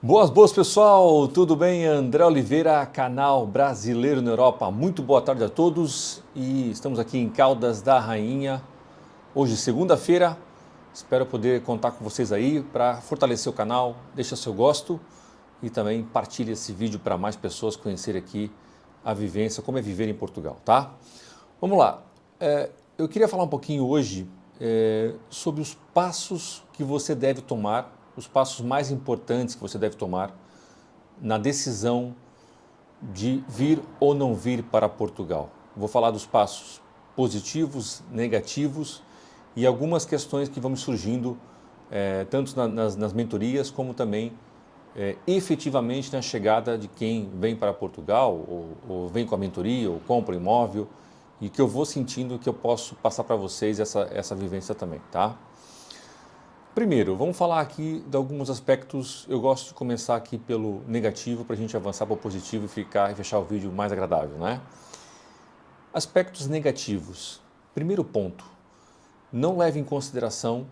Boas pessoal, tudo bem? André Oliveira, canal Brasileiro na Europa. Muito boa tarde a todos e estamos aqui em Caldas da Rainha, hoje segunda-feira. Espero poder contar com vocês aí para fortalecer o canal, deixa seu gosto e também partilhe esse vídeo para mais pessoas conhecerem aqui a vivência, como é viver em Portugal, tá? Vamos lá, eu queria falar um pouquinho hoje sobre os passos que você deve tomar, os passos mais importantes que você deve tomar na decisão de vir ou não vir para Portugal. Vou falar dos passos positivos, negativos e algumas questões que vão me surgindo, tanto nas mentorias como também efetivamente na chegada de quem vem para Portugal ou vem com a mentoria ou compra um imóvel e que eu vou sentindo que eu posso passar para vocês essa vivência também, tá? Primeiro, vamos falar aqui de alguns aspectos. Eu gosto de começar aqui pelo negativo para a gente avançar para o positivo e fechar o vídeo mais agradável, né? Aspectos negativos. Primeiro ponto, não leve em consideração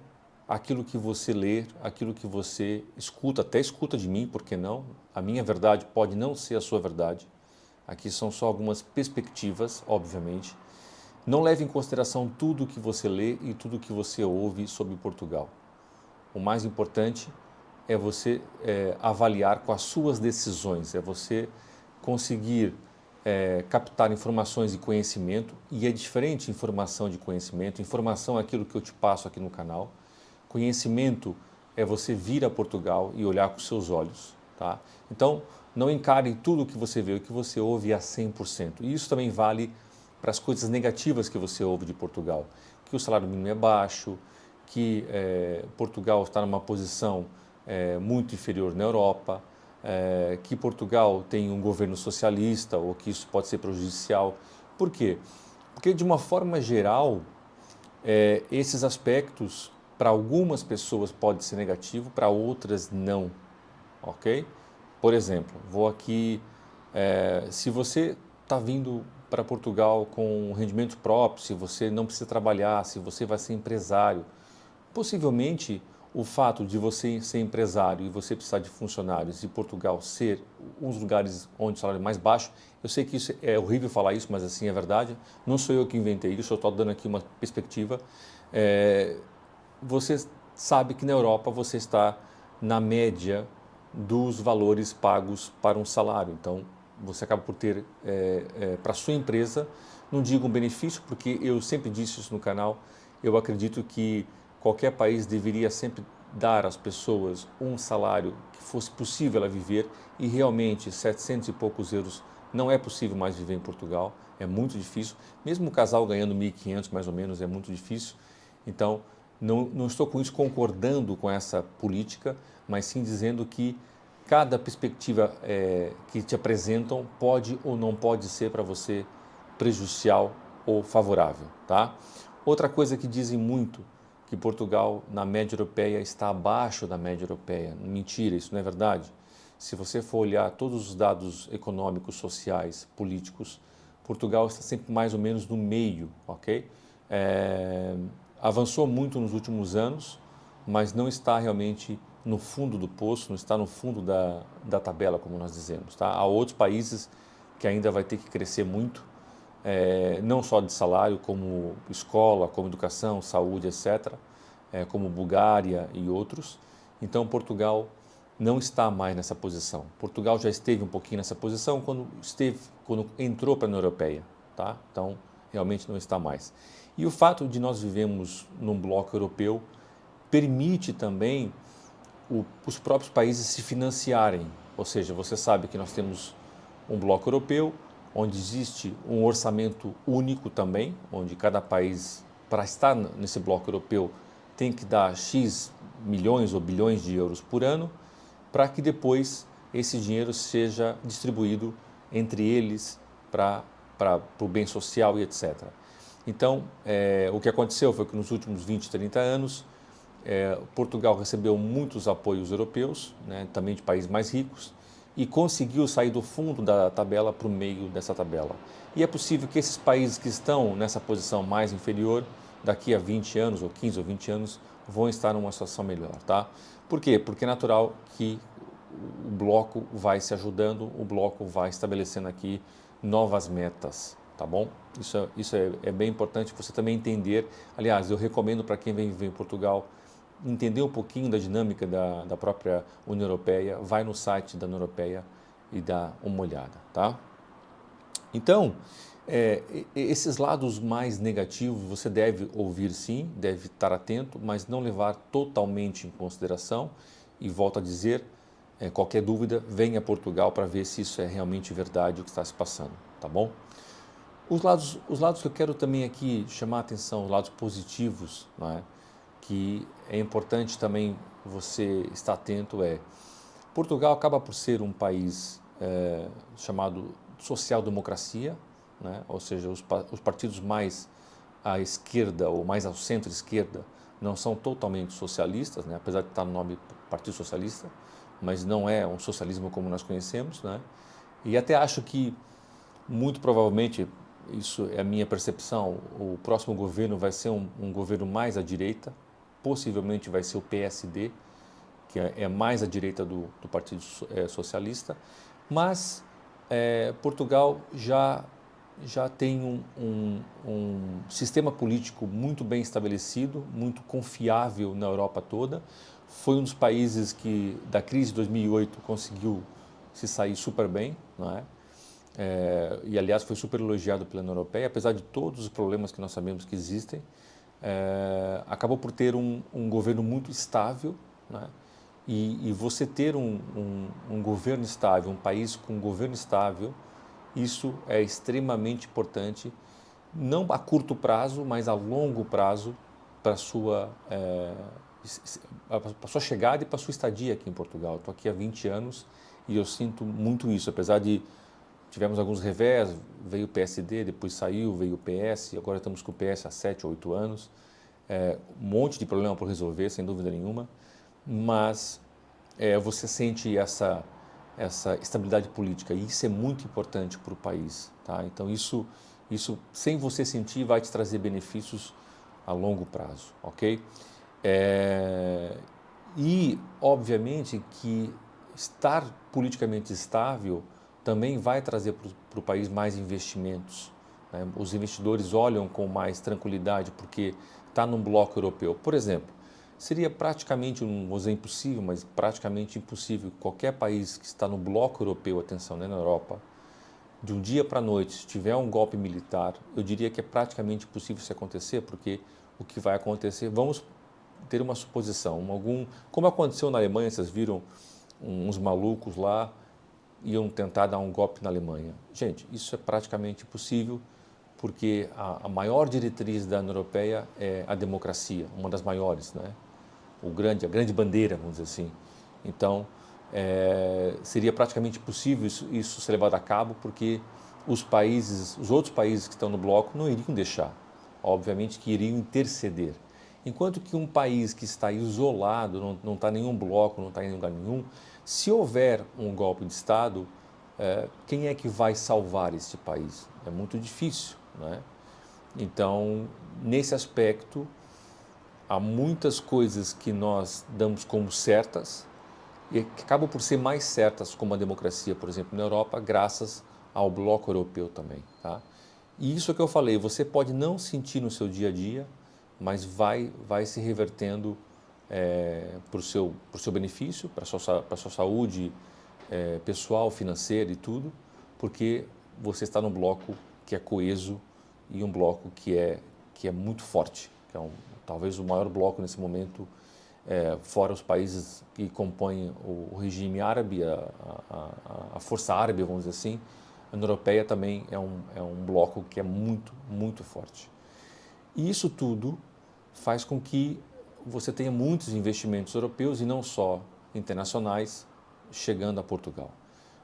aquilo que você lê, aquilo que você escuta, até escuta de mim, por que não? A minha verdade pode não ser a sua verdade. Aqui são só algumas perspectivas, obviamente. Não leve em consideração tudo o que você lê e tudo o que você ouve sobre Portugal. O mais importante é você avaliar com as suas decisões, é você conseguir captar informações e conhecimento, e é diferente informação de conhecimento. Informação é aquilo que eu te passo aqui no canal. Conhecimento é você vir a Portugal e olhar com seus olhos, tá? Então, não encare tudo o que você vê, o que você ouve a 100%. E isso também vale para as coisas negativas que você ouve de Portugal, que o salário mínimo é baixo, que Portugal está numa posição muito inferior na Europa, que Portugal tem um governo socialista ou que isso pode ser prejudicial. Por quê? Porque, de uma forma geral, esses aspectos, para algumas pessoas pode ser negativo, para outras não, ok? Por exemplo, vou aqui, se você está vindo para Portugal com rendimento próprio, se você não precisa trabalhar, se você vai ser empresário, possivelmente o fato de você ser empresário e você precisar de funcionários e Portugal ser um dos lugares onde o salário é mais baixo, eu sei que isso é horrível falar isso, mas assim é verdade, não sou eu que inventei isso, eu estou dando aqui uma perspectiva. Você sabe que na Europa você está na média dos valores pagos para um salário, então você acaba por ter para a sua empresa, não digo um benefício, porque eu sempre disse isso no canal, eu acredito que qualquer país deveria sempre dar às pessoas um salário que fosse possível ela viver, e realmente 700 e poucos euros não é possível mais viver em Portugal, é muito difícil, mesmo um casal ganhando 1.500 mais ou menos é muito difícil. Então não estou com isso concordando com essa política, mas sim dizendo que cada perspectiva que te apresentam pode ou não pode ser para você prejudicial ou favorável, tá? Outra coisa que dizem muito, que Portugal, na média europeia, está abaixo da média europeia. Mentira, isso não é verdade. Se você for olhar todos os dados econômicos, sociais, políticos, Portugal está sempre mais ou menos no meio, ok? Avançou muito nos últimos anos, mas não está realmente no fundo do poço, não está no fundo da tabela, como nós dizemos, tá? Há outros países que ainda vai ter que crescer muito, não só de salário, como escola, como educação, saúde, etc., como Bulgária e outros. Então, Portugal não está mais nessa posição. Portugal já esteve um pouquinho nessa posição quando entrou para a União Europeia, tá? Então, realmente não está mais. E o fato de nós vivemos num bloco europeu permite também os próprios países se financiarem. Ou seja, você sabe que nós temos um bloco europeu, onde existe um orçamento único também, onde cada país, para estar nesse bloco europeu, tem que dar X milhões ou bilhões de euros por ano, para que depois esse dinheiro seja distribuído entre eles para o bem social e etc. Então, o que aconteceu foi que nos últimos 20, 30 anos, Portugal recebeu muitos apoios europeus, né, também de países mais ricos, e conseguiu sair do fundo da tabela para o meio dessa tabela. E é possível que esses países que estão nessa posição mais inferior, daqui a 20 anos, ou 15 ou 20 anos, vão estar numa situação melhor, tá? Por quê? Porque é natural que o bloco vai se ajudando, o bloco vai estabelecendo aqui novas metas, tá bom? Isso é bem importante você também entender. Aliás, eu recomendo para quem vem viver em Portugal entender um pouquinho da dinâmica da própria União Europeia, vai no site da União Europeia e dá uma olhada, tá? Então, esses lados mais negativos você deve ouvir sim, deve estar atento, mas não levar totalmente em consideração. E volto a dizer, qualquer dúvida, venha a Portugal para ver se isso é realmente verdade o que está se passando, tá bom? Os lados que eu quero também aqui chamar a atenção, os lados positivos, não é? Que é importante também você estar atento Portugal acaba por ser um país chamado social-democracia, né? Ou seja, os partidos mais à esquerda ou mais ao centro-esquerda não são totalmente socialistas, né? Apesar de estar no nome Partido Socialista, mas não é um socialismo como nós conhecemos, né? E até acho que, muito provavelmente, isso é a minha percepção, o próximo governo vai ser um governo mais à direita, possivelmente vai ser o PSD, que é mais à direita do Partido Socialista, mas Portugal já tem um sistema político muito bem estabelecido, muito confiável na Europa toda. Foi um dos países que, da crise de 2008, conseguiu se sair super bem, não é? E aliás foi super elogiado pela União Europeia, apesar de todos os problemas que nós sabemos que existem, acabou por ter um governo muito estável, né? E você ter um governo estável, um país com um governo estável, isso é extremamente importante, não a curto prazo, mas a longo prazo para a sua chegada e para a sua estadia aqui em Portugal. Estou aqui há 20 anos e eu sinto muito isso, apesar de tivemos alguns revés, veio o PSD, depois saiu, veio o PS, agora estamos com o PS há 7 ou 8 anos. Um monte de problema por resolver, sem dúvida nenhuma, mas você sente essa estabilidade política e isso é muito importante para o país, tá? Então isso sem você sentir vai te trazer benefícios a longo prazo, ok? E obviamente que estar politicamente estável também vai trazer para o país mais investimentos, né? Os investidores olham com mais tranquilidade porque está num bloco europeu. Por exemplo, seria praticamente, não vou dizer impossível, mas praticamente impossível qualquer país que está no bloco europeu, atenção, né, na Europa, de um dia para a noite, se tiver um golpe militar, eu diria que é praticamente impossível isso acontecer, porque o que vai acontecer, vamos ter uma suposição, como aconteceu na Alemanha, vocês viram uns malucos lá, iam tentar dar um golpe na Alemanha. Gente, isso é praticamente impossível, porque a maior diretriz da União Europeia é a democracia, uma das maiores, né? A grande bandeira, vamos dizer assim. Então, seria praticamente impossível isso ser levado a cabo, porque os outros países que estão no bloco não iriam deixar, obviamente que iriam interceder. Enquanto que um país que está isolado, não está em nenhum bloco, não está em lugar nenhum, se houver um golpe de Estado, quem é que vai salvar esse país? É muito difícil, né? Então, nesse aspecto, há muitas coisas que nós damos como certas e que acabam por ser mais certas, como a democracia, por exemplo, na Europa, graças ao bloco europeu também, tá? E isso que eu falei, você pode não sentir no seu dia a dia, mas vai se revertendo para o seu benefício, para a sua saúde pessoal, financeira e tudo, porque você está num bloco que é coeso e um bloco que é muito forte, que é talvez o maior bloco nesse momento, fora os países que compõem o regime árabe, a força árabe, vamos dizer assim. A União Europeia também é um bloco que é muito, muito forte. E isso tudo faz com que você tenha muitos investimentos europeus e não só internacionais chegando a Portugal.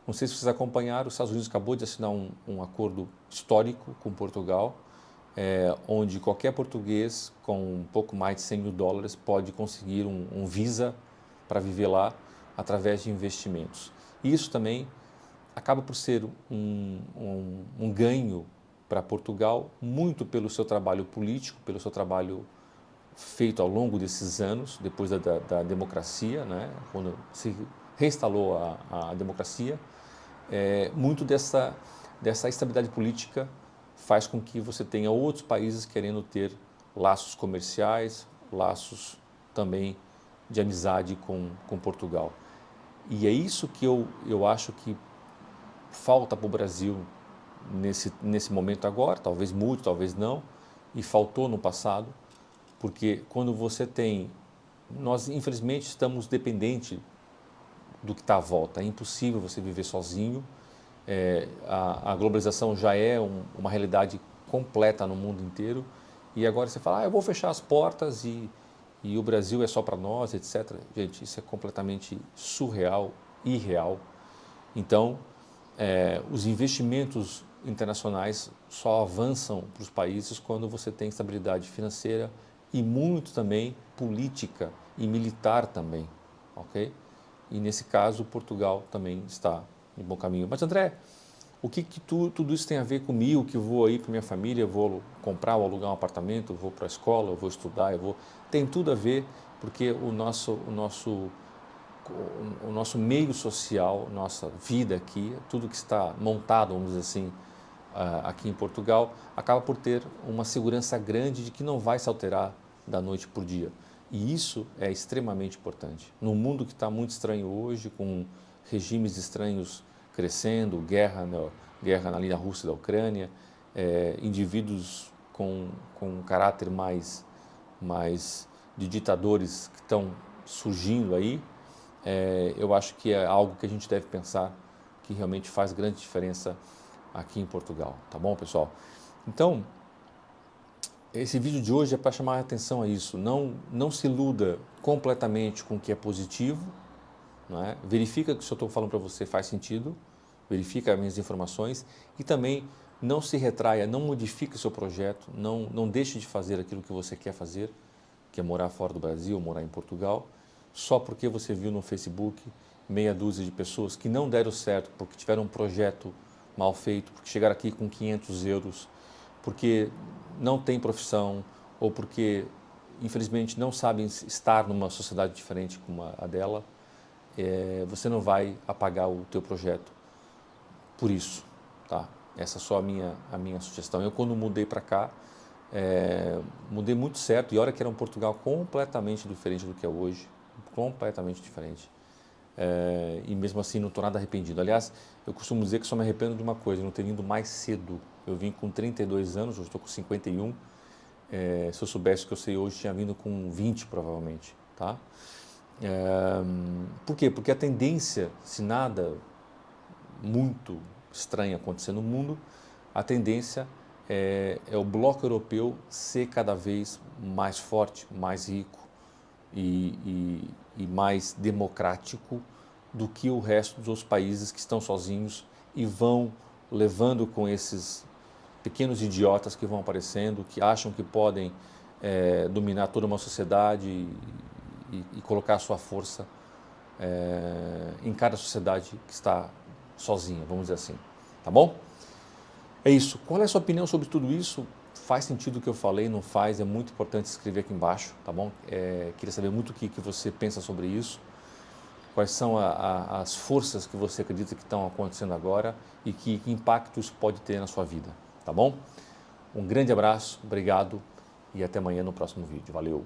Não sei se vocês acompanharam, os Estados Unidos acabou de assinar um acordo histórico com Portugal, onde qualquer português com um pouco mais de 100 mil dólares pode conseguir um visa para viver lá através de investimentos. E isso também acaba por ser um ganho para Portugal, muito pelo seu trabalho político, pelo seu trabalho feito ao longo desses anos, depois da democracia, né, quando se reinstalou a democracia, muito dessa estabilidade política faz com que você tenha outros países querendo ter laços comerciais, laços também de amizade com Portugal. E é isso que eu acho que falta para o Brasil nesse momento agora, talvez mude, talvez não, e faltou no passado, porque quando você tem... Nós, infelizmente, estamos dependentes do que está à volta. É impossível você viver sozinho. A globalização já é uma realidade completa no mundo inteiro. E agora você fala, eu vou fechar as portas e o Brasil é só para nós, etc. Gente, isso é completamente surreal, irreal. Então, os investimentos internacionais só avançam para os países quando você tem estabilidade financeira e muito também política e militar também, ok? E nesse caso, Portugal também está em bom caminho. Mas André, o que tudo isso tem a ver comigo, que eu vou aí para minha família, vou comprar ou alugar um apartamento, vou para a escola, eu vou estudar, Tem tudo a ver, porque o nosso meio social, nossa vida aqui, tudo que está montado, vamos dizer assim, aqui em Portugal, acaba por ter uma segurança grande de que não vai se alterar da noite por dia. E isso é extremamente importante. Num mundo que está muito estranho hoje, com regimes estranhos crescendo, guerra ali na Rússia e da Ucrânia, indivíduos com um caráter mais de ditadores que estão surgindo aí, eu acho que é algo que a gente deve pensar que realmente faz grande diferença aqui em Portugal, tá bom, pessoal? Então, esse vídeo de hoje é para chamar a atenção a isso. Não se iluda completamente com o que é positivo, não é? Verifica que o que eu estou falando para você faz sentido, verifica as minhas informações e também não se retraia, não modifique o seu projeto, não deixe de fazer aquilo que você quer fazer, que é morar fora do Brasil, morar em Portugal, só porque você viu no Facebook meia dúzia de pessoas que não deram certo porque tiveram um projeto mal feito, porque chegaram aqui com 500 euros, porque não tem profissão ou porque, infelizmente, não sabem estar numa sociedade diferente como a dela, você não vai apagar o teu projeto por isso, tá? Essa é só a minha sugestão. Eu, quando mudei para cá, mudei muito certo, e olha que era um Portugal completamente diferente do que é hoje, completamente diferente. E mesmo assim não estou nada arrependido. Aliás, eu costumo dizer que só me arrependo de uma coisa, não ter vindo mais cedo. Eu vim com 32 anos, hoje estou com 51. Se eu soubesse o que eu sei hoje, tinha vindo com 20 provavelmente. Tá? Por quê? Porque a tendência, se nada muito estranho acontecer no mundo, a tendência é o bloco europeu ser cada vez mais forte, mais rico e mais democrático do que o resto dos países que estão sozinhos e vão levando com esses pequenos idiotas que vão aparecendo, que acham que podem dominar toda uma sociedade e colocar a sua força em cada sociedade que está sozinha, vamos dizer assim. Tá bom? É isso. Qual é a sua opinião sobre tudo isso? Faz sentido o que eu falei? Não faz? É muito importante escrever aqui embaixo, tá bom? Queria saber muito o que você pensa sobre isso. Quais são as forças que você acredita que estão acontecendo agora e que impacto isso pode ter na sua vida, tá bom? Um grande abraço, obrigado e até amanhã no próximo vídeo. Valeu!